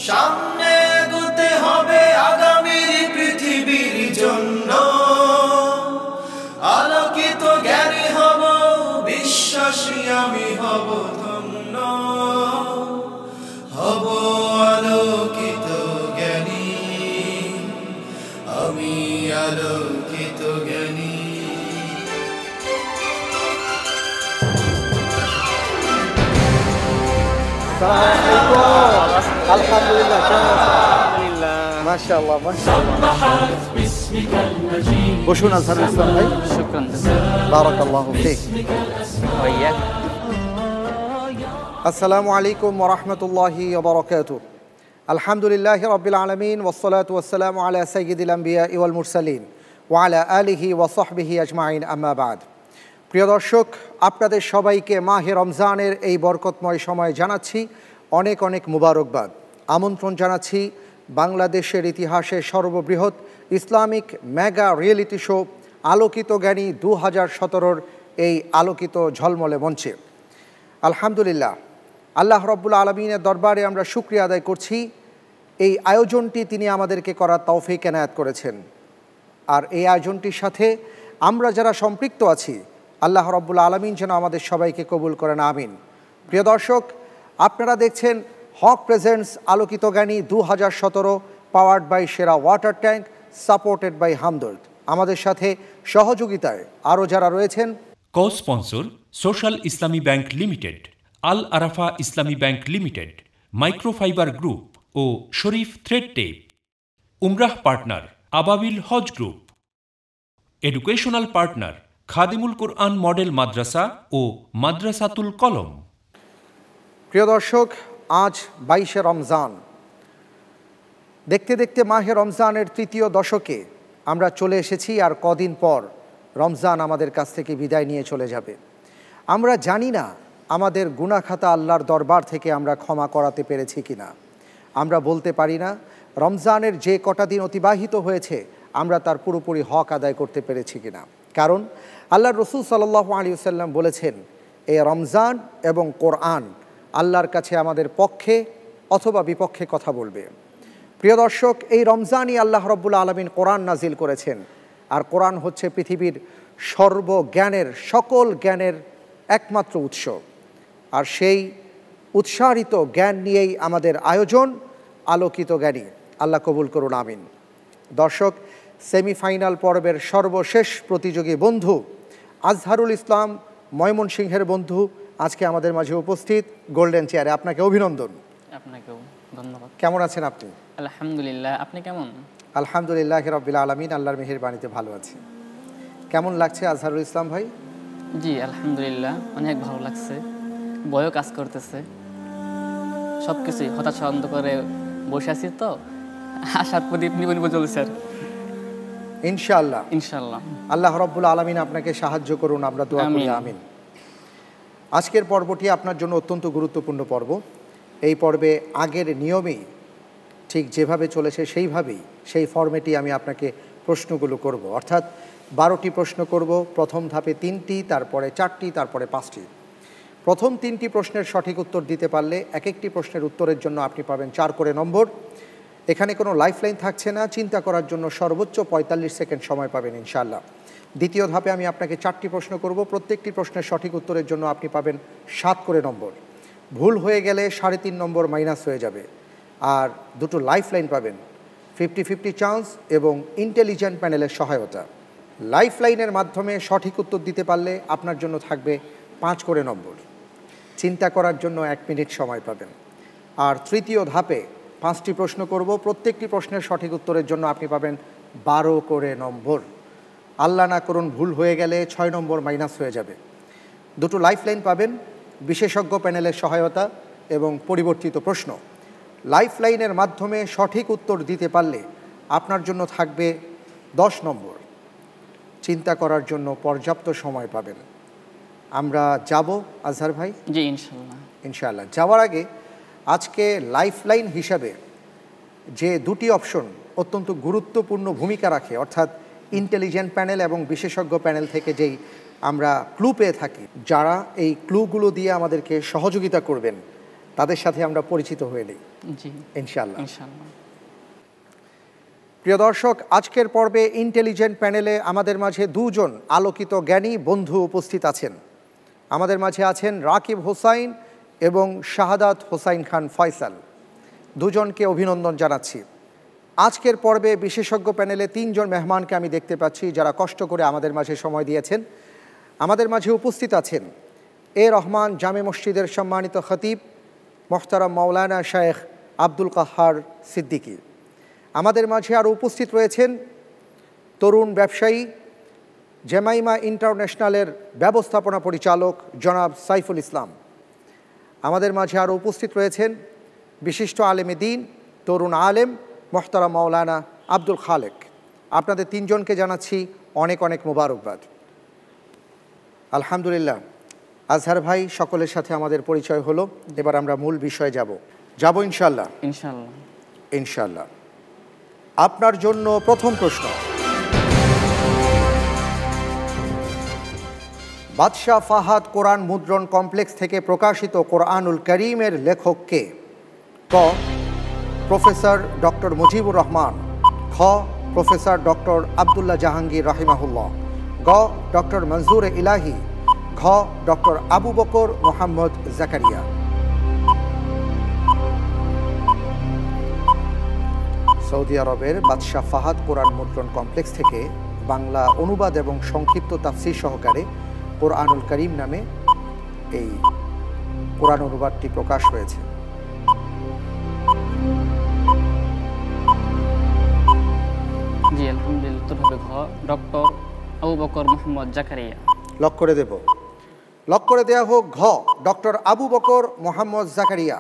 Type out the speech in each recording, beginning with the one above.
সামনে এগোতে হবে আগামীর পৃথিবীর জন্য, আলোকিত জ্ঞানী হব, বিশ্বাসী আমি হব ধন্য, হব আলোকিত জ্ঞানী, আমি আলোকিত জ্ঞানী। আলহামদুলিল্লাহ, মাশাআল্লাহ মাশাআল্লাহ। বসুন আজহারুল ইসলাম ভাই। শুকরান। বারাকাল্লাহু ফিক। ওয়াইয়া। আসসালামু আলাইকুম ওয়া রাহমাতুল্লাহি ওয়া বারাকাতুহু। আলহামদুলিল্লাহি রাব্বিল আলামিন ওয়াসসালাতু ওয়াসসালামু আলা সাইয়্যিদিল আমবিয়া ওয়াল মুরসালিন ওয়া আলা আলিহি ওয়া সাহবিহি আজমাইন, আম্মা বাদ। প্রিয় দর্শক, আপনাদের সবাইকে মাহে রমজানের এই বরকতময় সময় জানাচ্ছি অনেক অনেক মুবারকবাদ। আমন্ত্রণ জানাচ্ছি বাংলাদেশের ইতিহাসে সর্ববৃহৎ ইসলামিক মেগা রিয়েলিটি শো আলোকিত জ্ঞানী 2017 এই আলোকিত ঝলমলে মঞ্চে। আলহামদুলিল্লাহ, আল্লাহ রব্বুল আলমিনের দরবারে আমরা শুকরিয়া আদায় করছি। এই আয়োজনটি তিনি আমাদেরকে করার তৌফিক এনায়েত করেছেন। আর এই আয়োজনটির সাথে আমরা যারা সম্পৃক্ত আছি, আল্লাহ রব্বুল আলমিন যেন আমাদের সবাইকে কবুল করেন, আমিন। প্রিয় দর্শক, আপনারা দেখছেন হক presents Alokito Gyani 2017, powered by Sera water tank, supported by Hamdard. আমাদের সাথে সহযোগিতায় আরও যারা রয়েছেন: co sponsor social Islami bank limited, Al Arafah Islami bank limited, microfiber group ও শরীফ থ্রেড টেপ। উমরাহ partner Ababil Hajj group. Educational partner Khadimul Quran model Madrasa ও মাদ্রাসাতুল কলম। প্রিয় দর্শক, আজ 22শে রমজান। দেখতে দেখতে মাহে রমজানের তৃতীয় দশকে আমরা চলে এসেছি। আর কদিন পর রমজান আমাদের কাছ থেকে বিদায় নিয়ে চলে যাবে। আমরা জানি না আমাদের গুনাহ খাতা আল্লাহর দরবার থেকে আমরা ক্ষমা করাতে পেরেছি কিনা। আমরা বলতে পারি না রমজানের যে কটা দিন অতিবাহিত হয়েছে আমরা তার পুরোপুরি হক আদায় করতে পেরেছি কিনা। কারণ আল্লাহর রাসূল সাল্লাল্লাহু আলাইহি ওয়াসাল্লাম বলেছেন, এই রমজান এবং কোরআন আল্লাহর কাছে আমাদের পক্ষে অথবা বিপক্ষে কথা বলবে। প্রিয় দর্শক, এই রমজানই আল্লাহ রব্বুল আলামিন কোরআন নাজিল করেছেন। আর কোরআন হচ্ছে পৃথিবীর সর্বজ্ঞানের, সকল জ্ঞানের একমাত্র উৎস। আর সেই উৎসারিত জ্ঞান নিয়েই আমাদের আয়োজন আলোকিত জ্ঞানী। আল্লাহ কবুল করুন, আমিন। দর্শক, সেমিফাইনাল পর্বের সর্বশেষ প্রতিযোগী বন্ধু আজহারুল ইসলাম, ময়মনসিংহের বন্ধু, আজকে আমাদের মাঝে উপস্থিত গোল্ডেন চেয়ারে। আপনাকে অভিনন্দন। আপনাকেও ধন্যবাদ। কেমন আছেন আপনি? আলহামদুলিল্লাহ, আপনি কেমন? আলহামদুলিল্লাহ রাব্বিল আলামিন, আল্লাহর মেহেরবানিতে ভালো আছি। কেমন লাগছে আজহারুল ইসলাম ভাই? জি আলহামদুলিল্লাহ, অনেক ভালো লাগছে। বয়ও কাজ করতেছে, সব কিছুই হঠাৎ শান্ত করে বসে আছি, তো আশার প্রদীপ নিবনিব চলছে আর ইনশাআল্লাহ। ইনশাআল্লাহ আল্লাহ রব্বুল আলামিন আপনাকে সাহায্য করুন, আমরা দোয়া করি, আমিন। আজকের পর্বটি আপনার জন্য অত্যন্ত গুরুত্বপূর্ণ পর্ব। এই পর্বে আগের নিয়মেই ঠিক যেভাবে চলেছে সেইভাবেই, সেই ফরম্যাটেই আমি আপনাকে প্রশ্নগুলো করব। অর্থাৎ 12টি প্রশ্ন করব। প্রথম ধাপে 3টি, তারপরে 4টি, তারপরে 5টি। প্রথম 3টি প্রশ্নের সঠিক উত্তর দিতে পারলে এক একটি প্রশ্নের উত্তরের জন্য আপনি পাবেন 4 করে নম্বর। এখানে কোনো লাইফলাইন থাকছে না, চিন্তা করার জন্য সর্বোচ্চ 45 সেকেন্ড সময় পাবেন ইনশাআল্লাহ। দ্বিতীয় ধাপে আমি আপনাকে 4টি প্রশ্ন করব। প্রত্যেকটি প্রশ্নের সঠিক উত্তরের জন্য আপনি পাবেন 7 করে নম্বর। ভুল হয়ে গেলে 3.5 নম্বর মাইনাস হয়ে যাবে। আর 2টো লাইফলাইন পাবেন, 50-50 চান্স এবং ইন্টেলিজেন্ট প্যানেলের সহায়তা। লাইফলাইনের মাধ্যমে সঠিক উত্তর দিতে পারলে আপনার জন্য থাকবে 5 করে নম্বর। চিন্তা করার জন্য 1 মিনিট সময় পাবেন। আর তৃতীয় ধাপে 5টি প্রশ্ন করব। প্রত্যেকটি প্রশ্নের সঠিক উত্তরের জন্য আপনি পাবেন 12 করে নম্বর। আল্লাহ না করুন ভুল হয়ে গেলে 6 নম্বর মাইনাস হয়ে যাবে। 2টো লাইফলাইন পাবেন, বিশেষজ্ঞ প্যানেলের সহায়তা এবং পরিবর্তিত প্রশ্ন। লাইফলাইনের মাধ্যমে সঠিক উত্তর দিতে পারলে আপনার জন্য থাকবে 10 নম্বর। চিন্তা করার জন্য পর্যাপ্ত সময় পাবেন। আমরা যাব আজহার ভাই? জি ইনশাআল্লাহ। ইনশাআল্লাহ। যাওয়ার আগে আজকে লাইফলাইন হিসাবে যে 2টি অপশন অত্যন্ত গুরুত্বপূর্ণ ভূমিকা রাখে, অর্থাৎ ইন্টেলিজেন্ট প্যানেল এবং বিশেষজ্ঞ প্যানেল থেকে যেই আমরা ক্লু পেয়ে থাকি, যারা এই ক্লুগুলো দিয়ে আমাদেরকে সহযোগিতা করবেন তাদের সাথে আমরা পরিচিত হয়ে নিই জি ইনশাআল্লাহ। ইনশাআল্লাহ। প্রিয় দর্শক, আজকের পর্বে ইন্টেলিজেন্ট প্যানেলে আমাদের মাঝে দুজন আলোকিত জ্ঞানী বন্ধু উপস্থিত আছেন। আমাদের মাঝে আছেন রাকিব হোসাইন এবং শাহাদাত হোসাইন খান ফয়সাল। দুজনকে অভিনন্দন জানাচ্ছি। আজকের পর্বে বিশেষজ্ঞ প্যানেলে 3 জন মেহমানকে আমি দেখতে পাচ্ছি যারা কষ্ট করে আমাদের মাঝে সময় দিয়েছেন। আমাদের মাঝে উপস্থিত আছেন রহমান জামে মসজিদের সম্মানিত খতিব মোহতারাম মাওলানা শেখ আব্দুল কাহার সিদ্দিকী। আমাদের মাঝে আরও উপস্থিত রয়েছেন তরুণ ব্যবসায়ী জেমাইমা ইন্টারন্যাশনালের ব্যবস্থাপনা পরিচালক জনাব সাইফুল ইসলাম। আমাদের মাঝে আরও উপস্থিত রয়েছেন বিশিষ্ট আলেমে দ্বীন তরুণ আলেম মোহতারাম মাওলানা আব্দুল খালেক। আপনাদের 3 জনকে জানাচ্ছি অনেক অনেক মোবারকবাদ। আলহামদুলিল্লাহ, আজহার ভাই সকলের সাথে আমাদের পরিচয় হলো। এবার আমরা মূল বিষয়ে যাব ইনশাআল্লাহ। ইনশাআল্লাহ। ইনশাআল্লাহ। আপনার জন্য প্রথম প্রশ্ন, বাদশাহ ফাহাদ কোরআন মুদ্রণ কমপ্লেক্স থেকে প্রকাশিত কোরআনুল করিমের লেখক কে? ক প্রফেসর ডক্টর মুজিবুর রহমান, খ প্রফেসর ডক্টর আবদুল্লাহ জাহাঙ্গীর রাহিমাহুল্লাহ, গ ডক্টর মনজুর ইলাহি, ঘ ডক্টর আবু বকর মোহাম্মদ জাকারিয়া। সৌদি আরবের বাদশাহ ফাহাদ কোরআন মুদ্রণ কমপ্লেক্স থেকে বাংলা অনুবাদ এবং সংক্ষিপ্ত তাফসীর সহকারে কোরআনুল করিম নামে এই কোরআন অনুবাদটি প্রকাশ হয়েছে। জি আলহামদুলিল্লাহ, উত্তর হবে ঘ ডক্টর আবু বকর মোহাম্মদ জাকারিয়া। লক করে দেব, লক করে দেয়া হোক ঘ ডক্টর আবু বকর মোহাম্মদ জাকারিয়া।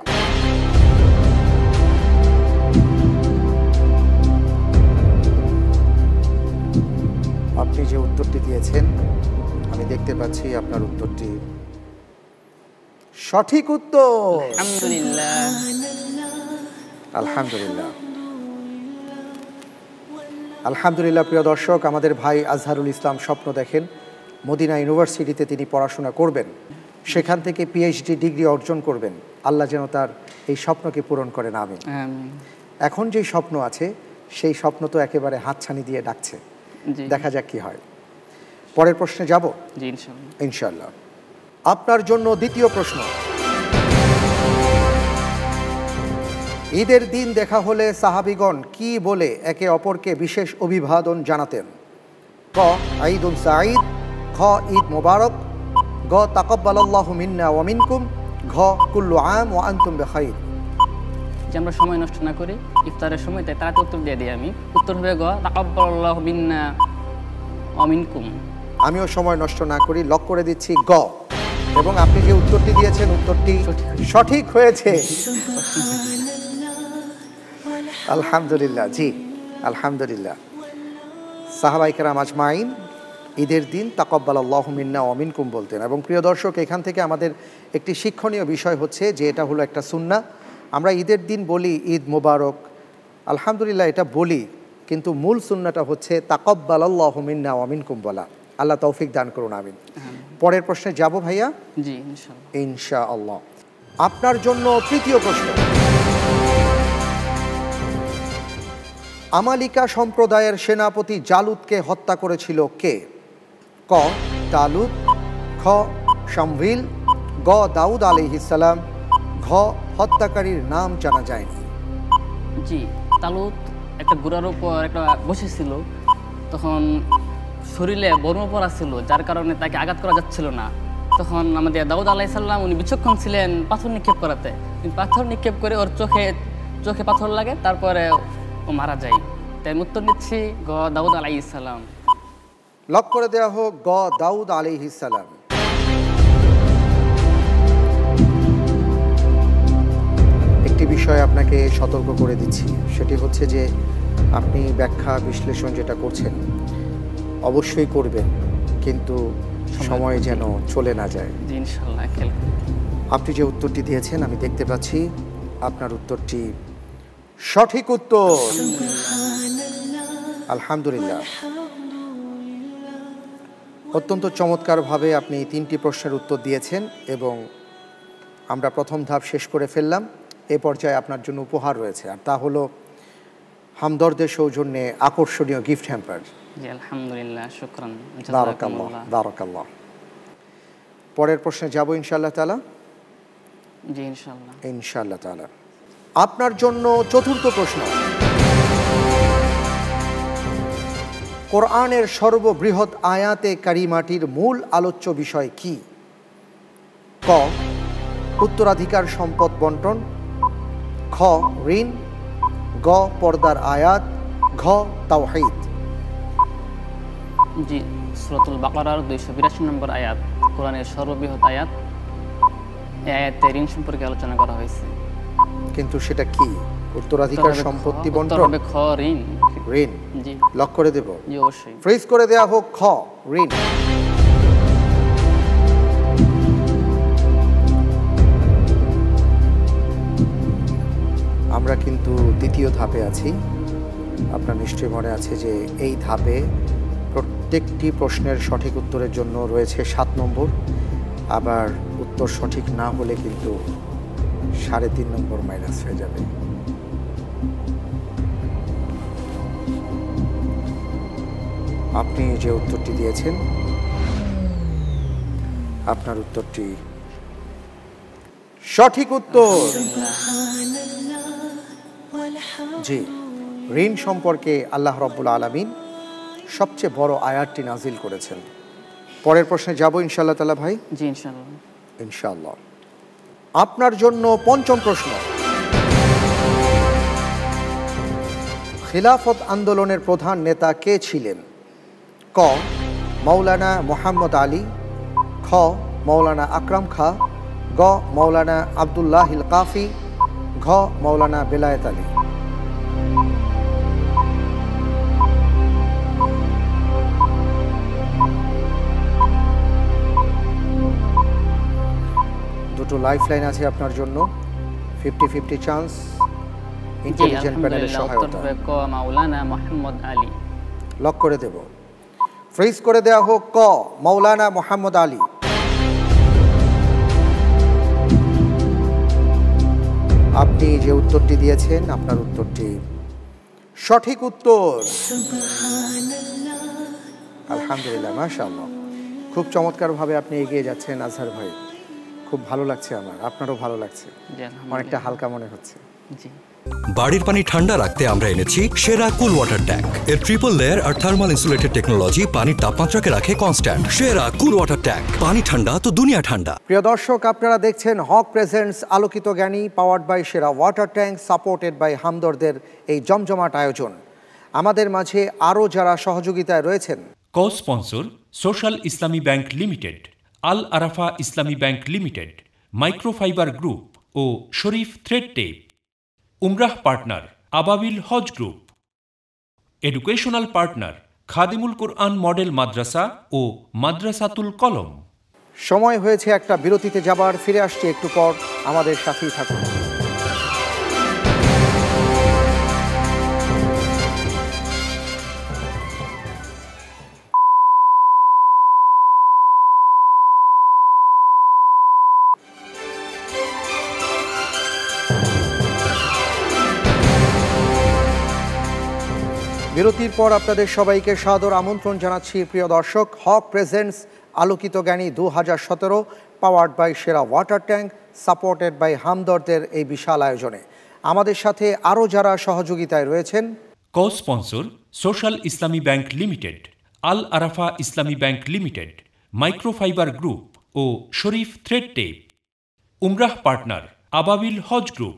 আপনি যে উত্তরটি দিয়েছেন আমি দেখতে পাচ্ছি আপনার উত্তরটি সঠিক উত্তর। আলহামদুলিল্লাহ। আলহামদুলিল্লাহ। আলহামদুলিল্লাহ। প্রিয় দর্শক, আমাদের ভাই আজহারুল ইসলাম স্বপ্ন দেখেন মদিনা ইউনিভার্সিটিতে তিনি পড়াশোনা করবেন, সেখান থেকে পিএইচডি ডিগ্রি অর্জন করবেন। আল্লাহ যেন তার এই স্বপ্নকে পূরণ করেন, আমিন। এখন যেই স্বপ্ন আছে সেই স্বপ্ন তো একেবারে হাতছানি দিয়ে ডাকছে, দেখা যাক কি হয়। পরের প্রশ্নে যাব জি ইনশাআল্লাহ। ইনশাআল্লাহ। আপনার জন্য দ্বিতীয় প্রশ্ন, ঈদের দিন দেখা হলে সাহাবীগণ কি বলে একে অপরকে বিশেষ অভিবাদন জানাতেন? ক ঈদুন সাঈদ, খ ঈদ মোবারক, গ তাকাব্বালাল্লাহু মিন্না ওয়া মিনকুম, ঘ কুল্লু আম ওয়া আনতুম বিখাইর। যে আমরা সময় নষ্ট না করি ইফতারের সময়, তাই তাড়াতাড়ি উত্তর দিয়ে দিই আমি। উত্তর হবে গ তাকাব্বালাল্লাহু মিন্না ওয়া মিনকুম। আমিও সময় নষ্ট না করি, লক করে দিচ্ছি গ, এবং আপনি যে উত্তরটি দিয়েছেন উত্তরটি সঠিক হয়েছে। আলহামদুলিল্লাহ। জি আলহামদুলিল্লাহ। সাহাবায়ে কেরাম আজমাইন ঈদের দিন তাকাব্বালাল্লাহু মিন্না ওয়া মিনকুম বলতেন। এবং প্রিয় দর্শক, এখান থেকে আমাদের একটি শিক্ষণীয় বিষয় হচ্ছে যে এটা হলো একটা সুন্নাহ। আমরা ঈদের দিন বলি ঈদ মোবারক, আলহামদুলিল্লাহ এটা বলি, কিন্তু মূল সুন্নাহটা হচ্ছে তাকাব্বালাল্লাহু মিন্না ওয়া মিনকুম বলা। আল্লাহ তৌফিক দান করুন, আমিন। পরের প্রশ্নে যাব ভাইয়া। জি ইনশাআল্লাহ। ইনশাআল্লাহ। আপনার জন্য তৃতীয় প্রশ্ন, আমালিকা সম্প্রদায়ের সেনাপতি জালুতকে হত্যা করেছিল কে? ক তালুত, খ শামভিল, গ দাউদ আলাইহিস সালাম, ঘ হত্যাকারীর নাম জানা যায়নি। জি, তালুত একটা ঘোড়ার উপর একটা বসেছিল, তখন শরীরে বর্ম পরা ছিল, যার কারণে তাকে আঘাত করা যাচ্ছিল না। তখন আমাদের দাউদ আলাইহিস সালাম উনি বিচক্ষণ ছিলেন পাথর নিক্ষেপ করাতে। পাথর নিক্ষেপ করে ওর চোখে পাথর লাগে, তারপরে ও মারা যায়। তাই উত্তর দিচ্ছি গ দাউদ আলাইহিস সালাম। লক করে দেওয়া হোক গ দাউদ আলাইহিস সালাম। একটি বিষয় আপনাকে সতর্ক করে দিচ্ছি, সেটি হচ্ছে যে আপনি ব্যাখ্যা বিশ্লেষণ যেটা করছেন অবশ্যই করবেন, কিন্তু সময় যেন চলে না যায়। জি ইনশাআল্লাহ। আপনি যে উত্তরটি দিয়েছেন আমি দেখতে পাচ্ছি আপনার উত্তরটি সঠিক উত্তর। আলহামদুলিল্লাহ। অত্যন্ত চমৎকারভাবে আপনি 3টি প্রশ্নের উত্তর দিয়েছেন এবং আমরা প্রথম ধাপ শেষ করে ফেললাম। এ পর্যায়ে আপনার জন্য উপহার রয়েছে, আর তা হলো হামদর্দের সৌজন্যে আকর্ষণীয় গিফট হ্যাম্পার। জি আলহামদুলিল্লাহ, শুকরান, বারাকাল্লাহ, বারাকাল্লাহ। পরের প্রশ্নে যাব ইনশাআল্লাহ তাআলা। জি ইনশাআল্লাহ, ইনশাআল্লাহ তাআলা। আপনার জন্য চতুর্থ প্রশ্ন, কোরআনের সর্ববৃহৎ আয়াতে কারিমাটির মূল আলোচ্য বিষয় কি? ক, উত্তরাধিকার সম্পদ বন্টন, খ ঋণ, গ পর্দার আয়াত, ঘ তাওহীদ। জি সূরাতুল বাকারার 282 নম্বর আয়াত কোরআনের সর্ববৃহৎ আয়াত। এই আয়াতে ঋণ সম্পর্কে আলোচনা করা হয়েছে। কিন্তু সেটা কি? উত্তরাধিকার সম্পত্তি বন্টন, খ ঋণ। ঋণ। জি লক করে দেব? জি অবশ্যই। ফ্রিজ করে দেয়া হোক খ ঋণ। আমরা কিন্তু দ্বিতীয় ধাপে আছি। আপনার নিশ্চয়ই মনে আছে যে এই ধাপে প্রত্যেকটি প্রশ্নের সঠিক উত্তরের জন্য রয়েছে 7 নম্বর, আবার উত্তর সঠিক না হলে কিন্তু 3.5 নম্বর মাইনাস হয়ে যাবে। আপনি যে উত্তরটি দিয়েছেন, আপনার উত্তরটি সঠিক উত্তর। জি, ঋণ সম্পর্কে আল্লাহ রাব্বুল আলামিন সবচেয়ে বড় আয়াতটি নাজিল করেছেন। পরের প্রশ্নে যাব ইনশাআল্লাহ তাআলা ভাই। জি ইনশাআল্লাহ, ইনশাআল্লাহ। আপনার জন্য পঞ্চম প্রশ্ন, খিলাফত আন্দোলনের প্রধান নেতা কে ছিলেন? ক মাওলানা মোহাম্মদ আলী, খ মাওলানা আকরাম খা, গ মাওলানা আব্দুল্লাহিল কাফি, ঘ মাওলানা বেলায়েত আলী। দুটো লাইফ লাইন আছে আপনার জন্য, 50-50 চান্স। ইন্টেলিজেন্ট প্যানেলের সহায়তা। ক মাওলানা মোহাম্মদ আলী। লক করে দেব? ফ্রিজ করে দেয়া হোক ক মাওলানা মোহাম্মদ আলী। আপনি যে উত্তরটি দিয়েছেন, আপনার উত্তরটি সঠিক উত্তর। আলহামদুলিল্লাহ, মাশাআল্লাহ। খুব চমৎকারভাবে আপনি এগিয়ে যাচ্ছেন আজহার ভাই। খুব ভালো লাগছে আমার, আপনারও ভালো লাগছে, অনেকটা হালকা মনে হচ্ছে। জি। বাড়ির পানি ঠান্ডা রাখতে আমরা এনেছি সেরা কুল ওয়াটার ট্যাঙ্ক। এর ট্রিপল লেয়ার আর থার্মাল ইনসুলেটেড টেকনোলজি পানির তাপমাত্রাকে রাখে কনস্ট্যান্ট। সেরা কুল ওয়াটার ট্যাঙ্ক, পানি ঠান্ডা তো দুনিয়া ঠান্ডা। প্রিয় দর্শক, আপনারা দেখছেন হক প্রেজেন্টস আলোকিত জ্ঞানী, powered by Sera water tank, supported by হামদর্দের এই জমজমাট আয়োজন। আমাদের মাঝে আরও যারা সহযোগিতায় রয়েছেন, co sponsor social Islami bank limited, Al Arafah Islami bank limited, microfiber group ও শরীফ থ্রেড টেপ। উমরাহ partner Ababil Hajj group. Educational partner Khadimul Quran model Madrasa ও মাদ্রাসাতুল কলম। সময় হয়েছে একটা বিরতিতে যাবার, ফিরে আসছে একটু পর, আমাদের সাথেই থাকুন। বিরতির পর আপনাদের সবাইকে সাদর আমন্ত্রণ জানাচ্ছি প্রিয় দর্শক। হক presents Alokito Gyani 2017, powered by Sera water tank, supported by হামদর্দের এই বিশাল আয়োজনে আমাদের সাথে আরও যারা সহযোগিতায় রয়েছেন, co sponsor social Islami bank limited, Al Arafah Islami bank limited, microfiber group ও শরীফ থ্রেড টেপ। উমরাহ partner Ababil Hajj group.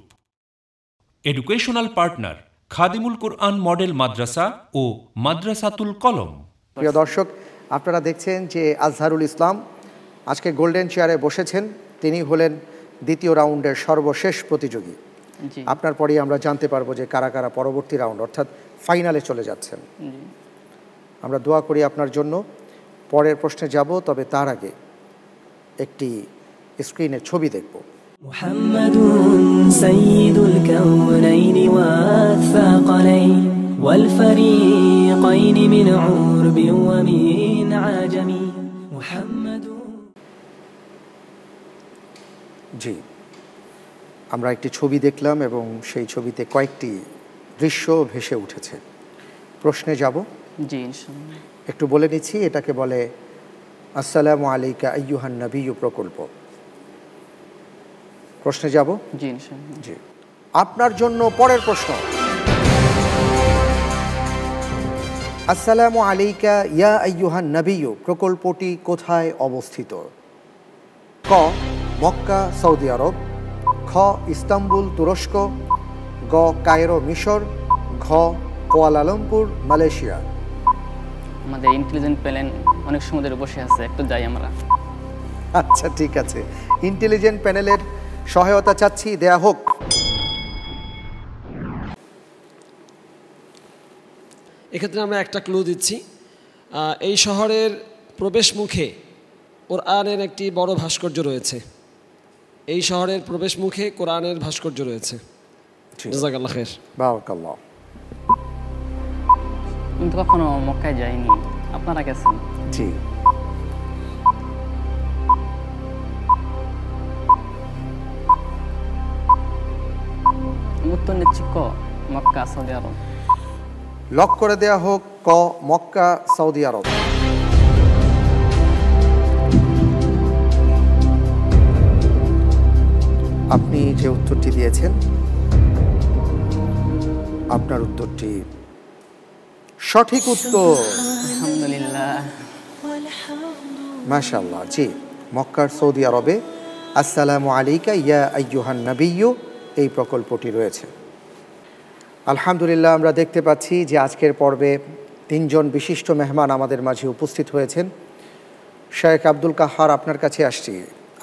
Educational partner Khadimul Quran model Madrasa ও মাদ্রাসাতুল কলম। প্রিয় দর্শক, আপনারা দেখছেন যে আজহারুল ইসলাম আজকে গোল্ডেন চেয়ারে বসেছেন। তিনি হলেন দ্বিতীয় রাউন্ডের সর্বশেষ প্রতিযোগী। আপনার পরেই আমরা জানতে পারবো যে কারা কারা পরবর্তী রাউন্ড অর্থাৎ ফাইনালে চলে যাচ্ছেন। আমরা দোয়া করি আপনার জন্য। পরের প্রশ্নে যাব, তবে তার আগে একটি স্ক্রিনে ছবি দেখব। محمد سيد الكونين والثقلين والفريقين من عرب ومن عجم محمد। জি, আমরা একটি ছবি দেখলাম এবং সেই ছবিতে কয়েকটি দৃশ্য ভেসে উঠেছে। প্রশ্নে যাব। জি ইনশাআল্লাহ। একটু বলে নিচ্ছি, এটাকে বলে আসসালামু আলাইকা আইয়ুহান নবিয়্যু প্রকল্প। প্রশ্নে যাব। জি ইনশাআল্লাহ। জি, আপনার জন্য পরের প্রশ্ন। আসসালামু আলাইকা ইয়া আইয়ুহান নবিয়্যু প্রকল্পটি কোথায় অবস্থিত? ক মক্কা সৌদি আরব, খ ইস্তাম্বুল তুরস্ক, গ কায়রো মিশর, ঘ কুয়ালালামপুর মালয়েশিয়া। আমাদের ইন্টেলিজেন্ট প্যানেল অনেক সময় ধরে বসে আছে, একটু যাই আমরা। আচ্ছা ঠিক আছে, ইন্টেলিজেন্ট প্যানেলের সহায়তা চাচ্ছি, দেয়া হোক। এক্ষেত্রে আমরা একটা ক্লু দিচ্ছি। এই শহরের প্রবেশ মুখে কোরআনের একটি বড় ভাস্কর্য রয়েছে। এই শহরের প্রবেশ মুখে কোরআনের ভাস্কর্য রয়েছে। জাযাকাল্লাহ খাইর। বারাকাল্লাহ। কিন্তু কখনো মক্কায় যাইনি, আপনারা গেছেন? জি, উত্তর নিচ্ছি ক মক্কা সৌদি আরব। লক করে দেয়া হোক ক মক্কা সৌদি আরব। আপনি যে উত্তরটি দিয়েছেন, আপনার উত্তরটি সঠিক উত্তর। আলহামদুলিল্লাহ। মাশাআল্লাহ। জি, মক্কার সৌদি আরবে আসসালামু আলাইকা ইয়া আইয়ুহান নবিয়্যু এই প্রকল্পটি রয়েছে। আলহামদুলিল্লাহ, আমরা দেখতে পাচ্ছি যে আজকের পর্বে তিনজন বিশিষ্ট মেহমান আমাদের মাঝে উপস্থিত হয়েছেন। শেখ আব্দুল কাহার, আপনার কাছে আসছি,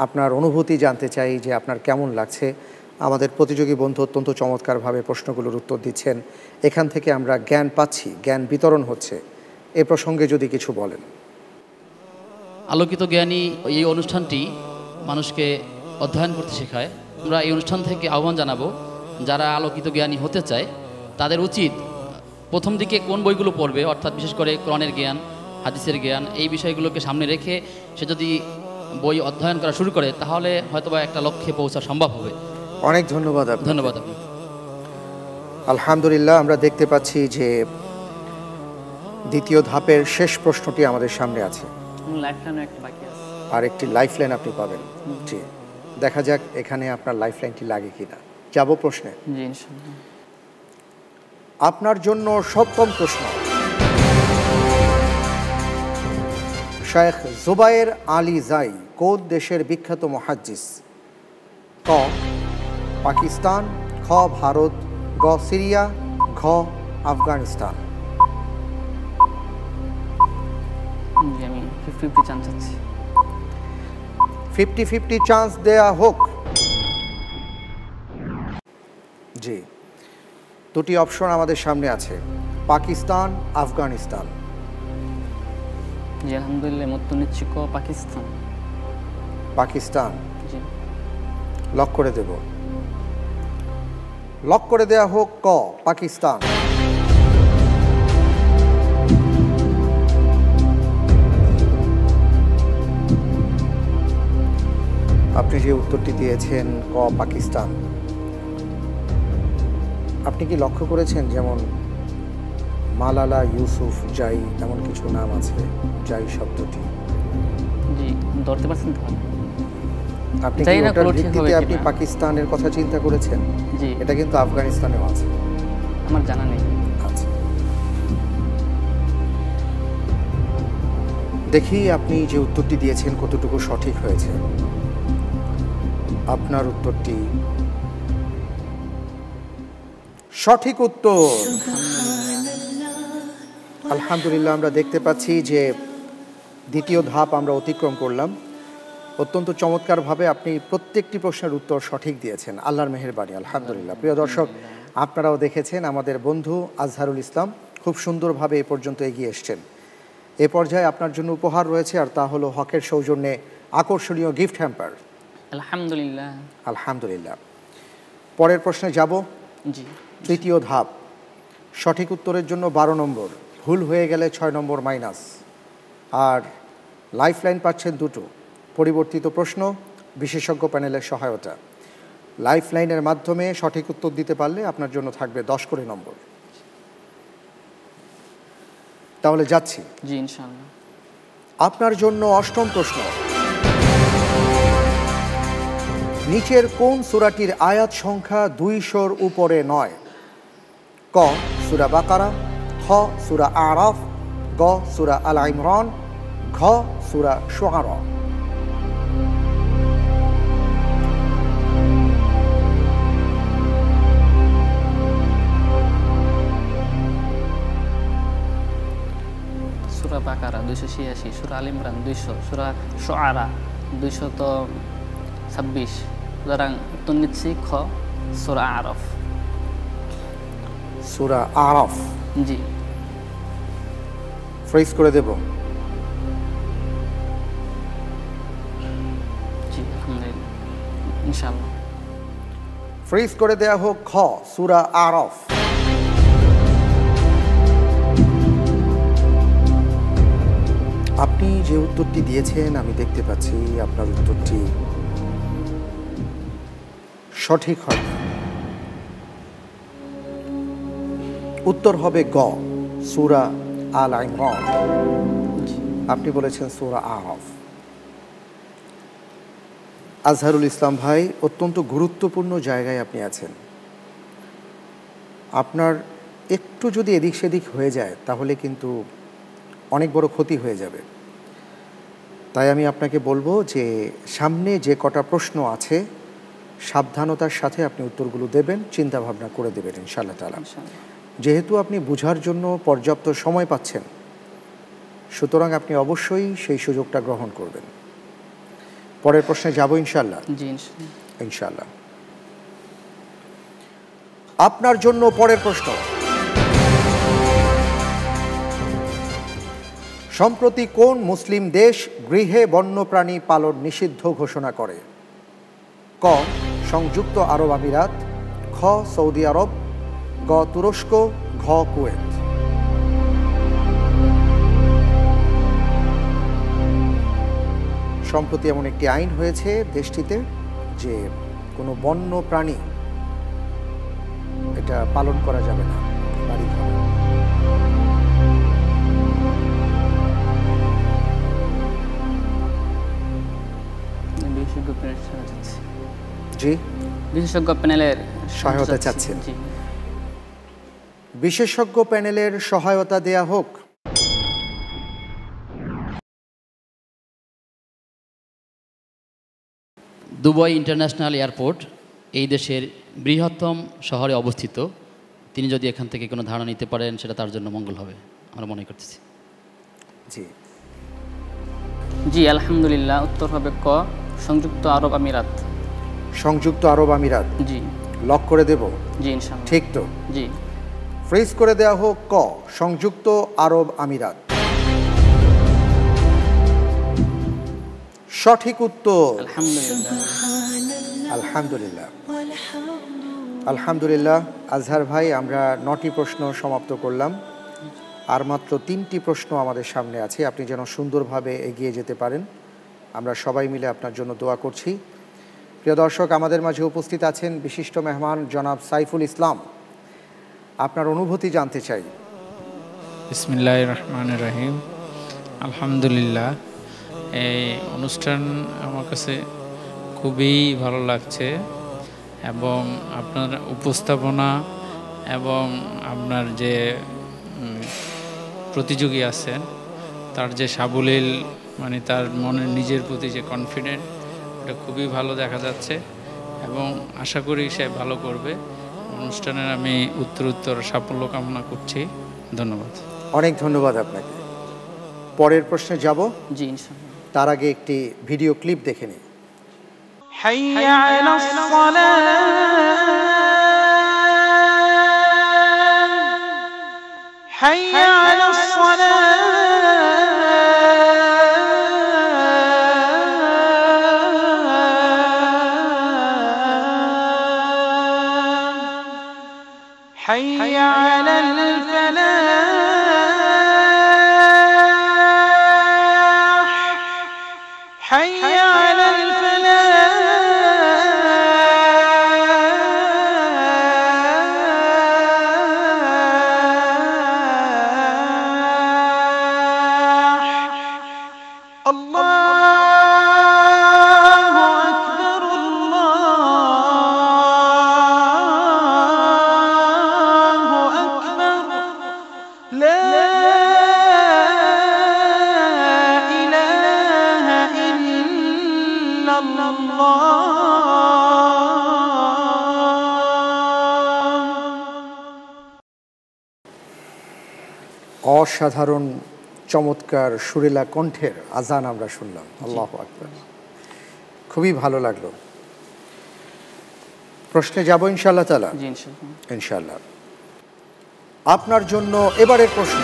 আপনার অনুভূতি জানতে চাই যে আপনার কেমন লাগছে। আমাদের প্রতিযোগী বন্ধু অত্যন্ত চমৎকারভাবে প্রশ্নগুলোর উত্তর দিচ্ছেন, এখান থেকে আমরা জ্ঞান পাচ্ছি, জ্ঞান বিতরণ হচ্ছে। এ প্রসঙ্গে যদি কিছু বলেন। আলোকিত জ্ঞানী এই অনুষ্ঠানটি মানুষকে অধ্যয়ন করতে শেখায়। আমরা এই অনুষ্ঠান থেকে আহ্বান জানাবো, যারা আলোকিত জ্ঞানী হতে চায় তাদের উচিত প্রথম দিকে কোন বইগুলো পড়বে, অর্থাৎ বিশেষ করে কোরআনের জ্ঞান, হাদিসের জ্ঞান, এই বিষয়গুলোকে সামনে রেখে সে যদি বই অধ্যয়ন করা শুরু করে তাহলে হয়তোবা একটা লক্ষ্যে পৌঁছা সম্ভব হবে। অনেক ধন্যবাদ। ধন্যবাদ আপনি। আলহামদুলিল্লাহ, আমরা দেখতে পাচ্ছি যে দ্বিতীয় ধাপের শেষ প্রশ্নটি আমাদের সামনে আছে। লাইফলাইনও একটা বাকি আছে। আর একটি লাইফলাইন আপনি পাবেন। জি, দেখা যাক এখানে আপনার লাইফলাইনটি লাগে কিনা। যাব প্রশ্নে। জি ইনশাআল্লাহ। আপনার জন্য সপ্তম প্রশ্ন। শেখ জুবায়ের আলী জাই কোন দেশের বিখ্যাত মুহাদ্দিস? ক পাকিস্তান, খ ভারত, গ সিরিয়া, ঘ আফগানিস্তান। জি আমি 50-50 চান্স চাচ্ছি। 50-50 চান্স দেয়া হোক। জি, দুটি অপশন আমাদের সামনে আছে, পাকিস্তান, আফগানিস্তান। জি আলহামদুলিল্লাহ, উত্তর নিচ্ছি ক পাকিস্তান। পাকিস্তান জি লক করে দেব। লক করে দেয়া হোক ক পাকিস্তান। আপনি যে উত্তরটি দিয়েছেন ক পাকিস্তান, আপনি কি লক্ষ্য করেছেন যেমন মালালা ইউসুফ জাই এমন কিছু নাম আছে, জাই শব্দটি? জি ধরতে পারছেন তো? আপনি কি জানি না ওটার কোনো ঠিক ভিত্তিতে হবে আপনি কিনা। পাকিস্তানের কথা চিন্তা করেছেন? জি এটা কিন্তু আফগানিস্তানেও আছে। আমার জানা নেই। আচ্ছা, দেখি আপনি যে উত্তরটি দিয়েছেন কতটুকু সঠিক হয়েছে। আপনার উত্তরটি সঠিক উত্তর। আলহামদুলিল্লাহ, আমরা দেখতে পাচ্ছি যে দ্বিতীয় ধাপ আমরা অতিক্রম করলাম। অত্যন্ত চমৎকারভাবে আপনি প্রত্যেকটি প্রশ্নের উত্তর সঠিক দিয়েছেন, আল্লাহর মেহেরবানি। আলহামদুলিল্লাহ। প্রিয় দর্শক, আপনারাও দেখেছেন আমাদের বন্ধু আজহারুল ইসলাম খুব সুন্দরভাবে এ পর্যন্ত এগিয়ে এসছেন। এ পর্যায়ে আপনার জন্য উপহার রয়েছে, আর তা হলো হকের সৌজন্যে আকর্ষণীয় গিফট হ্যাম্পার। আলহামদুলিল্লাহ। আলহামদুলিল্লাহ। পরের প্রশ্নে যাব। জি তৃতীয় ধাপ, সঠিক উত্তরের জন্য 12 নম্বর, ভুল হয়ে গেলে 6 নম্বর মাইনাস, আর লাইফলাইন পাচ্ছেন দুটো। পরিবর্তিত প্রশ্ন, বিশেষজ্ঞ প্যানেলের সহায়তা। লাইফ লাইনের মাধ্যমে সঠিক উত্তর দিতে পারলে আপনার জন্য থাকবে 10 করে নম্বর। তাহলে যাচ্ছি। জি ইনশাআল্লাহ। আপনার জন্য 8ম প্রশ্ন। নিচের কোন সূরাটির আয়াত সংখ্যা 200-র উপরে নয়? ক সূরা বাকারা, খ সূরা আরাফ, গ সূরা আল ইমরান, ঘ সূরা শুআরা। সূরা বাকারা 286, সূরা আল ইমরান 200, সূরা শুআরা 226। সুতরাং উত্তর নিচ্ছি খ সূরা আরাফ। সূরা আরাফ জি। ফ্রিজ করে দেব। জি আলহামদুলিল্লাহ ইনশাআল্লাহ। ফ্রিজ করে দেয়া হোক খ সূরা আরাফ। আপনি যে উত্তরটি দিয়েছেন আমি দেখতে পাচ্ছি আপনার উত্তরটি সঠিক হয়। উত্তর হবে গ সূরা আল ইমরান। আপনি বলেছেন সূরা আরাফ। আজহারুল ইসলাম ভাই, অত্যন্ত গুরুত্বপূর্ণ জায়গায় আপনি আছেন। আপনার একটু যদি এদিক সেদিক হয়ে যায় তাহলে কিন্তু অনেক বড় ক্ষতি হয়ে যাবে। তাই আমি আপনাকে বলবো যে সামনে যে কটা প্রশ্ন আছে সাবধানতার সাথে আপনি উত্তরগুলো দেবেন, চিন্তা ভাবনা করে দেবেন ইনশাআল্লাহ তাআলা। যেহেতু আপনি বোঝার জন্য পর্যাপ্ত সময় পাচ্ছেন, সুতরাং আপনি অবশ্যই সেই সুযোগটা গ্রহণ করবেন। পরের প্রশ্নে যাব ইনশাআল্লাহ। জি ইনশাআল্লাহ। আপনার জন্য পরের প্রশ্ন। সম্প্রতি কোন মুসলিম দেশ গৃহে বন্যপ্রাণী পালন নিষিদ্ধ ঘোষণা করে? ক সংযুক্ত আরব আমিরাত, খ সৌদি আরব, গ তুরস্ক, ঘ কুয়েত। সম্প্রতি এমন একটি আইন হয়েছে দেশটিতে যে কোনো বন্য প্রাণী এটা পালন করা যাবে না বাড়ি ঘরে। জি, বিশেষজ্ঞ প্যানেলের সহায়তা চাচ্ছেন। জি। বিশেষজ্ঞ প্যানেলের সহায়তা দেয়া হোক। দুবাই ইন্টারন্যাশনাল এয়ারপোর্ট এই দেশের বৃহত্তম শহরে অবস্থিত। তিনি যদি এখান থেকে কোনো ধারণা নিতে পারেন সেটা তার জন্য মঙ্গল হবে আমরা মনে করতেছি। জি জি আলহামদুলিল্লাহ, উত্তর হবে ক সংযুক্ত আরব আমিরাত। সংযুক্ত আরব আমিরাত। জি। লক করে দেব? জি ইনশাআল্লাহ। ঠিক তো? জি। ফ্রিজ করে দেওয়া হোক ক সংযুক্ত আরব আমিরাত। সঠিক উত্তর। আলহামদুলিল্লাহ। আলহামদুলিল্লাহ। আলহামদুলিল্লাহ। আজহার ভাই, আমরা 9টি প্রশ্ন সমাপ্ত করলাম। আর মাত্র 3টি প্রশ্ন আমাদের সামনে আছে। আপনি যেন সুন্দরভাবে এগিয়ে যেতে পারেন, আমরা সবাই মিলে আপনার জন্য দোয়া করছি। প্রিয় দর্শক, আমাদের মাঝে উপস্থিত আছেন বিশিষ্ট মেহমান জনাব সাইফুল ইসলাম। আপনার অনুভূতি জানতে চাই। বিসমিল্লাহির রহমানির রহিম। আলহামদুলিল্লাহ, এই অনুষ্ঠান আমার কাছে খুবই ভালো লাগছে এবং আপনার উপস্থাপনা এবং আপনার যে প্রতিযোগী আছেন তার যে সাবলীল মানে তার মনের নিজের প্রতি যে কনফিডেন্ট, এটা খুবই ভালো দেখা যাচ্ছে এবং আশা করি সে ভালো করবে। অনুষ্ঠানের আমি উত্তর সাফল্য কামনা করছি। ধন্যবাদ। অনেক ধন্যবাদ আপনাকে। পরের প্রশ্নে যাব। জি ইনশাআল্লাহ। তার আগে একটি ভিডিও ক্লিপ দেখে নিই। হাইয়া আলাস সালাহ, হাইয়া আলাস সালাহ, হাইয়া আলাল ফালাহ, হাইয়া আলাল ফালাহ। অসাধারণ চমৎকার সুরেলা কণ্ঠের আজান আমরা শুনলাম। আল্লাহু আকবার, খুবই ভালো লাগলো। প্রশ্নে যাব ইনশাআল্লাহ তাআলা। জি ইনশাআল্লাহ। ইনশাআল্লাহ। আপনার জন্য এবারের প্রশ্ন,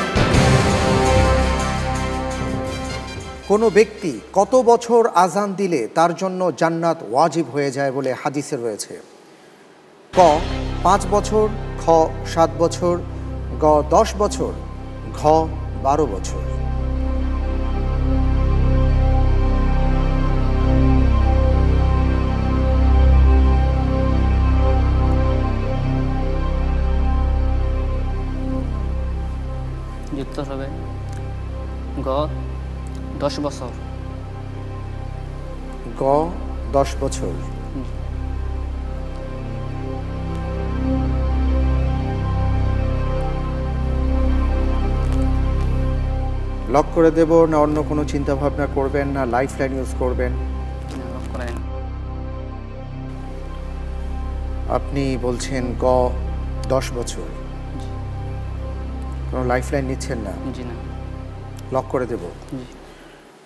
কোনো ব্যক্তি কত বছর আজান দিলে তার জন্য জান্নাত ওয়াজিব হয়ে যায় বলে হাদিসে রয়েছে? ক 5 বছর, খ 7 বছর, গ 10 বছর, ঘ 12 বছর। উত্তর হবে গ 10 বছর। গ 10 বছর। লক করে দেব না অন্য কোনো চিন্তা ভাবনা করবেন, না লাইফ লাইন ইউজ করবেন? আপনি বলছেন গ 10 বছর, কোনো লাইফ লাইন নিচ্ছেন না? জি না। লক করে দেব?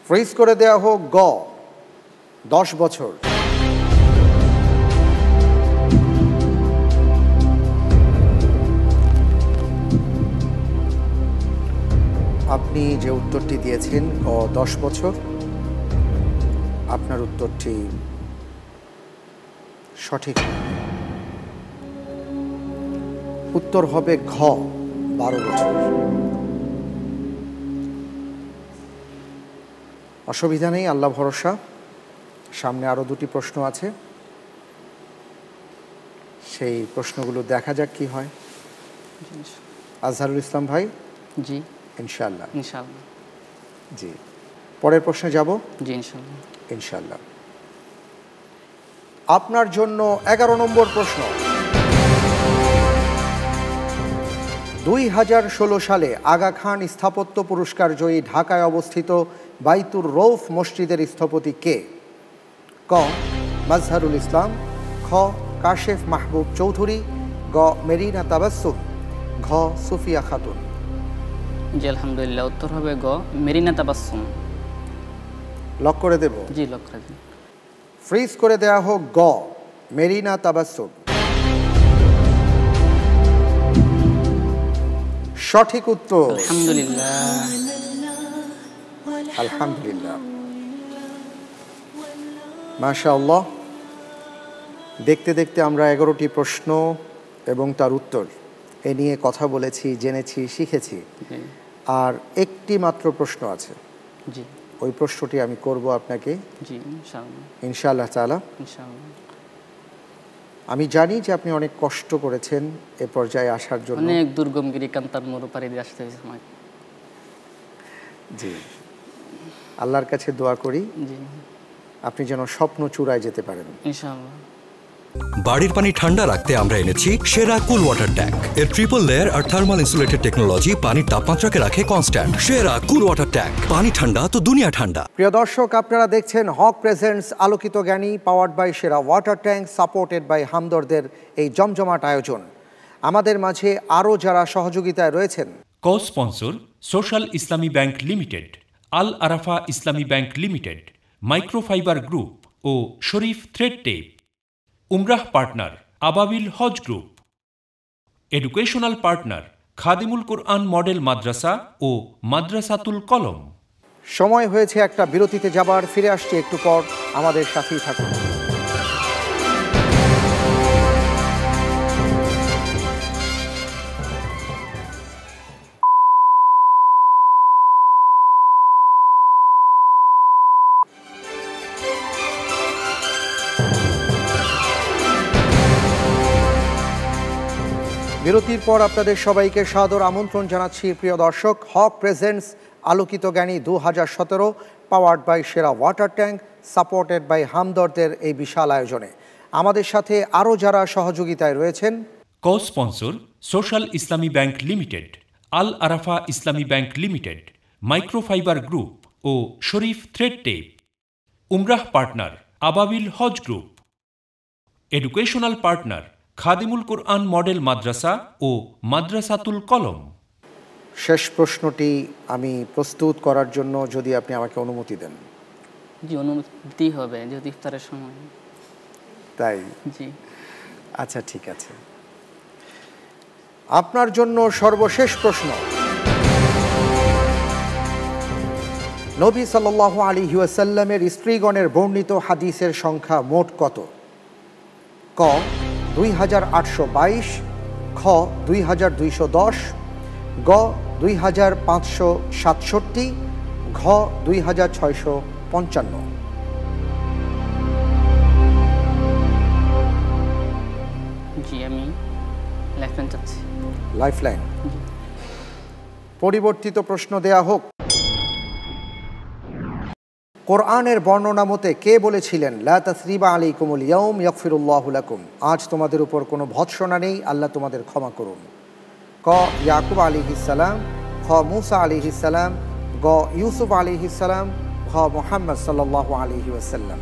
ফ্রিজ করে দেয়া হোক গ 10 বছর। আপনি যে উত্তরটি দিয়েছেন গ 10 বছর, আপনার উত্তরটি সঠিক। উত্তর হবে ঘ 12 বছর। অসুবিধা নেই, আল্লাহ ভরসা। সামনে আরও 2টি প্রশ্ন আছে, সেই প্রশ্নগুলো দেখা যাক কি হয়। আজহারুল ইসলাম ভাই? জি ইনশাআল্লাহ। ইনশাআল্লাহ। জি, পরের প্রশ্নে যাব? জি ইনশাআল্লাহ। ইনশাআল্লাহ। আপনার জন্য 11 নম্বর প্রশ্ন, 2016 সালে আগা খান স্থাপত্য পুরস্কার জয়ী ঢাকায় অবস্থিত বাইতুর রৌফ মসজিদের স্থপতি কে? ক মাজহারুল ইসলাম, খ কাশেফ মাহবুব চৌধুরী, গ মেরিনা তাবাসসুম, ঘ সুফিয়া খাতুন। জি আলহামদুলিল্লাহ, উত্তর হবে গ মেরিনা তাবাসসুম। লক করে দেব? জি লক করে দিন। ফ্রিজ করে দেয়া হোক গ মেরিনা তাবাসসুম। সঠিক উত্তর। আলহামদুলিল্লাহ। আলহামদুলিল্লাহ, মাশাআল্লাহ। দেখতে দেখতে আমরা 11টি প্রশ্ন এবং তার উত্তর এ নিয়ে কথা বলেছি, জেনেছি, শিখেছি। আর একটি মাত্র প্রশ্ন আছে। জি, ওই প্রশ্নটি আমি করব আপনাকে। জি ইনশাআল্লাহ। ইনশাআল্লাহ তাআলা। ইনশাআল্লাহ। আমি জানি যে আপনি অনেক কষ্ট করেছেন এ পর্যায়ে আসার জন্য। অনেক দুর্গম গিরি কান্তার মরু পাড়ি দিয়ে আসতে হয়েছে আমাকে। জি, আল্লাহর কাছে দোয়া করি জি আপনি যেন স্বপ্ন চূড়ায় যেতে পারেন ইনশাআল্লাহ। বাড়ির পানি ঠান্ডা রাখতে আমরা এনেছি সেরা কুল ওয়াটার ট্যাঙ্ক। এর ট্রিপল লেয়ার আর থার্মাল ইনসুলেটেড টেকনোলজি পানির তাপমাত্রাকে রাখে কনস্ট্যান্ট। সেরা কুল ওয়াটার ট্যাঙ্ক, পানি ঠান্ডা তো দুনিয়া ঠান্ডা। প্রিয় দর্শক, আপনারা দেখছেন হক প্রেজেন্টস আলোকিত জ্ঞানী, powered by Sera water tank, supported by হামদর্দের এই জমজমাট আয়োজন। আমাদের মাঝে আরও যারা সহযোগিতায় রয়েছেন, co sponsor social Islami bank limited, Al Arafah Islami bank limited, microfiber group ও শরীফ থ্রেড টেপ। উমরাহ partner Ababil Hajj group. Educational partner Khadimul Quran model Madrasa ও মাদ্রাসাতুল কলম। সময় হয়েছে একটা বিরতিতে যাবার। ফিরে আসছি একটু পর, আমাদের সাথেই থাকুন। বিরতির পর আপনাদের সবাইকে সাদর আমন্ত্রণ জানাচ্ছি। প্রিয় দর্শক, হক presents Alokito Gyani 2017 powered by Sera water tank, supported by হামদর্দের এই বিশাল আয়োজনে আমাদের সাথে আরও যারা সহযোগিতায় রয়েছেন, co sponsor social Islami bank limited, Al Arafah Islami bank limited, microfiber group ও শরীফ থ্রেড টেপ। উমরাহ partner Ababil Hajj group. Educational partner Khadimul Quran model Madrasa ও মাদ্রাসাতুল কলম। শেষ প্রশ্নটি আমি প্রস্তুত করার জন্য যদি আপনি আমাকে অনুমতি দেন। জি, অনুমতি দিতেই হবে যেহেতু ইফতারের সময়। তাই? জি। আচ্ছা, ঠিক আছে। আপনার জন্য সর্বশেষ প্রশ্ন, নবী সাল্লাল্লাহু আলাইহি ওয়াসাল্লামের স্ত্রীগণের বর্ণিত হাদিসের সংখ্যা মোট কত? ক 2822, খ 2210, গ 2567, ঘ 2655। জি, আমি লাইফলাইন চাচ্ছি। লাইফলাইন। পরিবর্তিত প্রশ্ন দেয়া হোক। কোরআনের বর্ণনা মতে কে বলেছিলেন লা তাসরিবা আলাইকুমুল ইয়াউম ইয়াগফিরুল্লাহু লাকুম, আজ তোমাদের উপর কোনো ভৎসনা নেই, আল্লাহ তোমাদের ক্ষমা করুন? ক ইয়াকুব আলাইহিস সালাম, খ মূসা আলাইহিস সালাম, গ ইউসুফ আলাইহিস সালাম, ঘ মুহাম্মদ সাল্লাল্লাহু আলাইহি ওয়াসাল্লাম।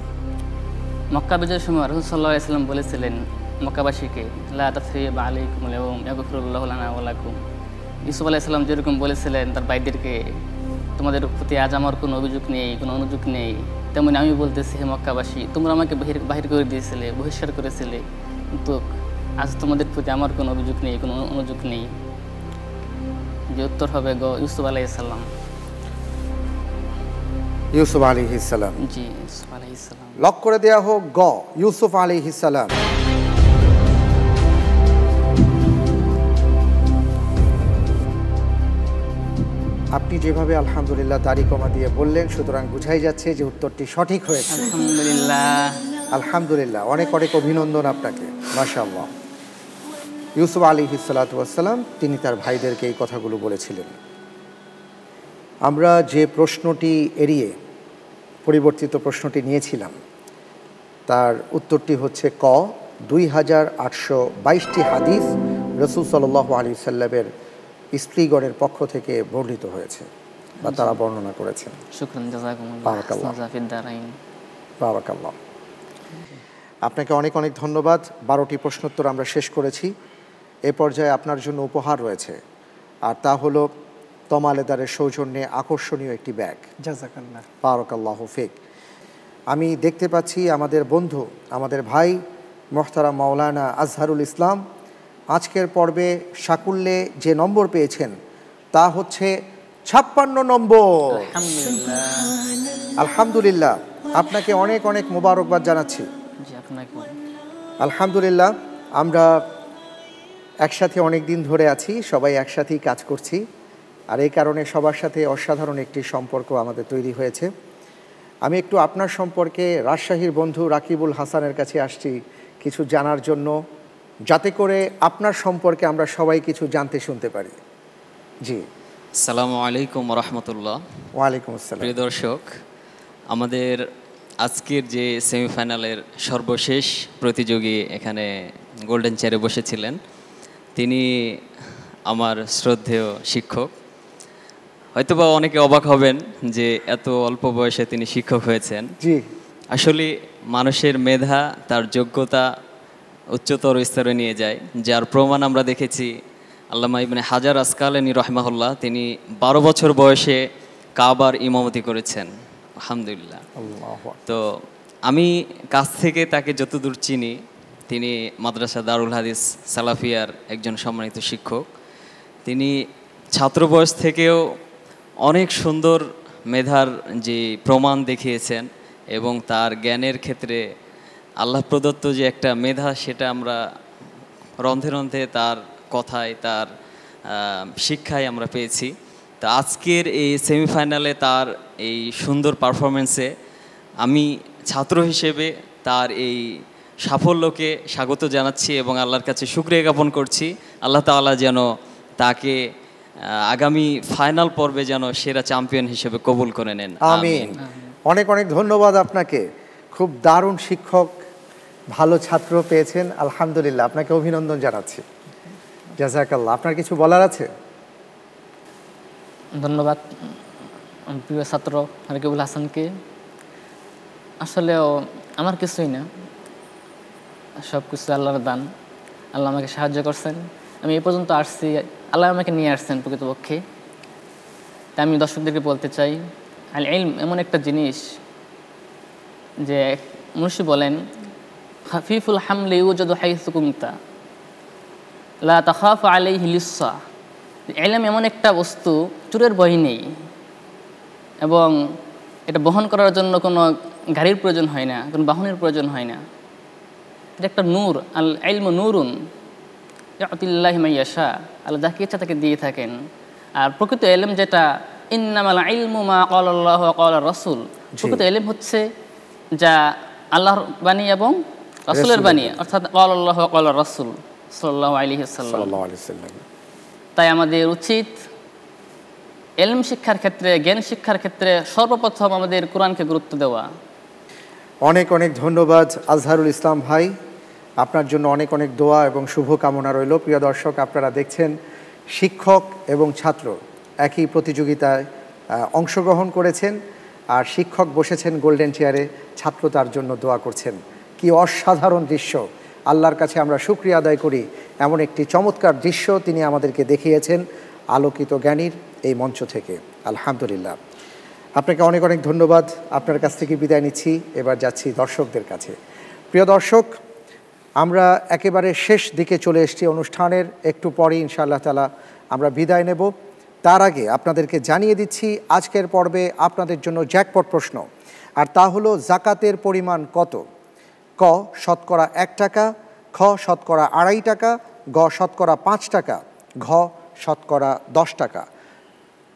মক্কা বিজয়ের সময় রাসূল সাল্লাল্লাহু আলাইহি ওয়াসাল্লাম বলেছিলেন মক্কাবাসীকে লা তাসরিবা আলাইকুমুল ইয়াউম ইয়াগফিরুল্লাহু লানা ওয়া লাকুম। ইউসুফ আলাইহিস সালাম যেরকম বলেছিলেন তার ভাইদেরকে তোমাদের প্রতি আজ আমার কোনো অভিযোগ নেই, কোনো অনুযোগ নেই, তেমনি আমি বলতেছি হে মক্কাবাসী, তোমরা আমাকে বাহির করে দিয়েছিলে, বহিষ্কার করেছিলে, কিন্তু আজ তোমাদের প্রতি আমার কোনো অভিযোগ নেই, কোনো অনুযোগ নেই। যে উত্তর হবে গ ইউসুফ আলাইহিস সালাম। ইউসুফ আলাইহিস সালাম। জি, ইউসুফ আলাইহিস সালাম। লক করে দেয়া হোক গ ইউসুফ আলাইহিস সালাম। আপনি যেভাবে আলহামদুলিল্লাহ দাড়ি কমা দিয়ে বললেন, সুতরাং বুঝাই যাচ্ছে যে উত্তরটি সঠিক হয়েছে। আলহামদুলিল্লাহ। আলহামদুলিল্লাহ, অনেক অনেক অভিনন্দন আপনাকে, মাশাআল্লাহ। ইউসুফ আলাইহিস সালাতু ওয়াস সালাম তিনি তার ভাইদেরকে এই কথাগুলো বলেছিলেন। আমরা যে প্রশ্নটি এড়িয়ে পরিবর্তিত প্রশ্নটি নিয়েছিলাম তার উত্তরটি হচ্ছে ক 2822টি হাদিস রাসূল সাল্লাল্লাহু আলাইহি ওয়াসাল্লামের স্ত্রীগণের পক্ষ থেকে বর্ণিত হয়েছে বা তারা বর্ণনা করেছেন। শুকরান, জাযাকুমুল্লাহ। বারাকাল্লাহ। জাযাফিদ দারাইন। বারাকাল্লাহ। আপনাকে অনেক অনেক ধন্যবাদ। 12টি প্রশ্নোত্তর আমরা শেষ করেছি। এ পর্যায়ে আপনার জন্য উপহার রয়েছে, আর তা হলো তমালেদারের সৌজন্যে আকর্ষণীয় একটি ব্যাগ। জাযাকাল্লাহ। বারাকাল্লাহু ফিক। আমি দেখতে পাচ্ছি আমাদের বন্ধু, আমাদের ভাই মুহতারাম মাওলানা আজহারুল ইসলাম আজকের পর্বে সাকুল্যে যে নম্বর পেয়েছেন তা হচ্ছে 56 নম্বর। আলহামদুলিল্লাহ, আপনাকে অনেক অনেক মোবারকবাদ জানাচ্ছি। জি, আপনাকে। আলহামদুলিল্লাহ, আমরা একসাথে অনেক দিন ধরে আছি, সবাই একসাথেই কাজ করছি, আর এই কারণে সবার সাথে অসাধারণ একটি সম্পর্ক আমাদের তৈরি হয়েছে। আমি একটু আপনার সম্পর্কে রাজশাহীর বন্ধু রাকিবুল হাসানের কাছে আসছি কিছু জানার জন্য, যাতে করে আপনার সম্পর্কে আমরা সবাই কিছু জানতে শুনতে পারি। জি। আসসালামু আলাইকুম রহমতুল্লাহ। ওয়ালাইকুম আসসালাম। প্রিয় দর্শক, আমাদের আজকের যে সেমিফাইনালের সর্বশেষ প্রতিযোগী এখানে গোল্ডেন চেয়ারে বসেছিলেন, তিনি আমার শ্রদ্ধেয় শিক্ষক। হয়তোবা অনেকে অবাক হবেন যে এত অল্প বয়সে তিনি শিক্ষক হয়েছেন। জি। আসলে মানুষের মেধা তার যোগ্যতা উচ্চতর স্তরে নিয়ে যায়, যার প্রমাণ আমরা দেখেছি আল্লামা ইবনে হাজার আসকালানী রহমাহুল্লাহ, তিনি 12 বছর বয়সে কাবার ইমামতি করেছেন। আলহামদুলিল্লাহ। তো আমি কাছ থেকে তাকে যতদূর চিনি, তিনি মাদ্রাসা দারুল হাদিস সালাফিয়ার একজন সম্মানিত শিক্ষক। তিনি ছাত্র বয়স থেকেও অনেক সুন্দর মেধার যে প্রমাণ দেখিয়েছেন এবং তার জ্ঞানের ক্ষেত্রে আল্লাহ প্রদত্ত যে একটা মেধা, সেটা আমরা রন্ধে রন্ধে তার কথায়, তার শিক্ষায় আমরা পেয়েছি। তো আজকের এই সেমিফাইনালে তার এই সুন্দর পারফরমেন্সে আমি ছাত্র হিসেবে তার এই সাফল্যকে স্বাগত জানাচ্ছি এবং আল্লাহর কাছে শুকরিয়া জ্ঞাপন করছি। আল্লাহ তাআলা যেন তাকে আগামী ফাইনাল পর্বে যেন সেরা চ্যাম্পিয়ন হিসেবে কবুল করে নেন। আমিন। অনেক অনেক ধন্যবাদ আপনাকে। খুব দারুণ শিক্ষক, ভালো ছাত্র পেয়েছেন। আলহামদুলিল্লাহ, আপনাকে অভিনন্দন জানাচ্ছি। জাযাকাল্লাহ। আপনার কিছু বলার আছে? ধন্যবাদ প্রিয় ছাত্র রাকিবুল হাসানকে। আসলেও আমার কিছুই না, সব কিছু আল্লাহর দান। আল্লাহ আমাকে সাহায্য করছেন, আমি এই পর্যন্ত আসছি, আল্লাহ আমাকে নিয়ে আসছেন প্রকৃতপক্ষে। তাই আমি দর্শকদেরকে বলতে চাই, আল ইলম এমন একটা জিনিস যে মুন্সি বলেন, খাফিফুল হামলি ইউজাদু হাইসু কুনতা লা তাখাফু আলাইহি লিসা। ইলম এমন একটা বস্তু, চোরের ভয় নেই, এবং এটা বহন করার জন্য কোনো গাড়ির প্রয়োজন হয় না, কোনো বাহনের প্রয়োজন হয় না। এটা একটা নূর, আল ইলমু নূরুন ইয়াতিল্লাহি মান ইয়াশা, আল্লাহ যাকে ইচ্ছা তাকে দিয়ে থাকেন। আর প্রকৃত ইলম যেটা, ইন্নামাল ইলমু মা ক্বালাল্লাহু ওয়া ক্বালার রাসূল, প্রকৃত ইলম হচ্ছে যা আল্লাহর বাণী এবং রাসূলের বাণী, অর্থাৎ ক্বালাল্লাহু ওয়া ক্বালার রাসূল সাল্লাল্লাহু আলাইহি ওয়াসাল্লাম। তাই আমাদের উচিত ইলম শিক্ষার ক্ষেত্রে, জ্ঞান শিক্ষার ক্ষেত্রে সর্বপ্রথম আমাদের কোরআনকে গুরুত্ব দেওয়া। অনেক অনেক ধন্যবাদ আজহারুল ইসলাম ভাই, আপনার জন্য অনেক অনেক দোয়া এবং শুভকামনা রইল। প্রিয় দর্শক, আপনারা দেখছেন শিক্ষক এবং ছাত্র একই প্রতিযোগিতায় অংশগ্রহণ করেছেন, আর শিক্ষক বসেছেন গোল্ডেন চেয়ারে, ছাত্র তার জন্য দোয়া করছেন। কি অসাধারণ দৃশ্য! আল্লাহর কাছে আমরা শুকরিয়া আদায় করি, এমন একটি চমৎকার দৃশ্য তিনি আমাদেরকে দেখিয়েছেন আলোকিত জ্ঞানীর এই মঞ্চ থেকে। আলহামদুলিল্লাহ, আপনাকে অনেক অনেক ধন্যবাদ। আপনার কাছ থেকে বিদায় নিচ্ছি, এবার যাচ্ছি দর্শকদের কাছে। প্রিয় দর্শক, আমরা একেবারে শেষ দিকে চলে এসেছি অনুষ্ঠানের, একটু পরেই ইনশাআল্লাহ তাআলা আমরা বিদায় নেব। তার আগে আপনাদেরকে জানিয়ে দিচ্ছি আজকের পর্বে আপনাদের জন্য জ্যাকপট প্রশ্ন, আর তা হলো জাকাতের পরিমাণ কত? ক শতকরা 1 টাকা, খ শতকরা 2.5 টাকা, গ শতকরা 5 টাকা, ঘ শতকরা 10 টাকা।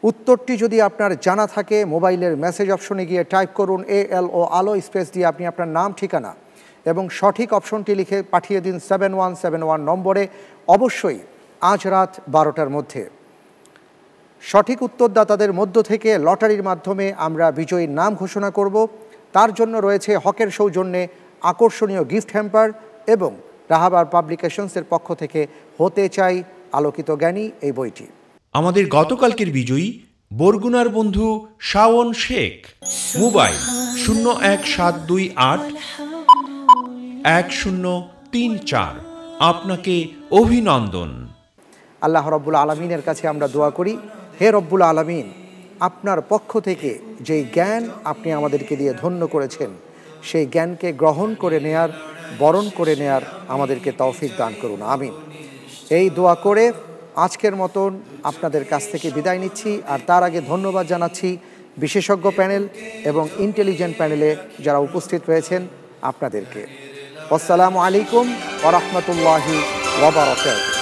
উত্তরটি যদি আপনার জানা থাকে মোবাইলের মেসেজ অপশনে গিয়ে টাইপ করুন ALO আলো স্পেস দিয়ে আপনি আপনার নাম, ঠিকানা এবং সঠিক অপশনটি লিখে পাঠিয়ে দিন 7171 নম্বরে, অবশ্যই আজ রাত 12টার মধ্যে। সঠিক উত্তরদাতাদের মধ্য থেকে লটারির মাধ্যমে আমরা বিজয়ীর নাম ঘোষণা করব। তার জন্য রয়েছে হকের সৌজন্যে আকর্ষণীয় গিফট হ্যাম্পার এবং রাহাবার পাবলিকেশনসের পক্ষ থেকে হতে চাই আলোকিত জ্ঞানী এই বইটি। আমাদের গতকালকের বিজয়ী বরগুনার বন্ধু শাওন শেখ। মোবাইল 01728 1034। আপনাকে অভিনন্দন। আল্লাহ রব্বুল আলমিনের কাছে আমরা দোয়া করি, হে রব্বুল আলমিন, আপনার পক্ষ থেকে যেই জ্ঞান আপনি আমাদেরকে দিয়ে ধন্য করেছেন, সেই জ্ঞানকে গ্রহণ করে নেয়ার, বরণ করে নেয়ার আমাদেরকে তৌফিক দান করুন, আমিন। এই দোয়া করে আজকের মতন আপনাদের কাছ থেকে বিদায় নিচ্ছি। আর তার আগে ধন্যবাদ জানাচ্ছি বিশেষজ্ঞ প্যানেল এবং ইন্টেলিজেন্ট প্যানেলে যারা উপস্থিত রয়েছেন আপনাদেরকে। আসসালামু আলাইকুম ওয়া রাহমাতুল্লাহি ওয়া বারাকাতুহু।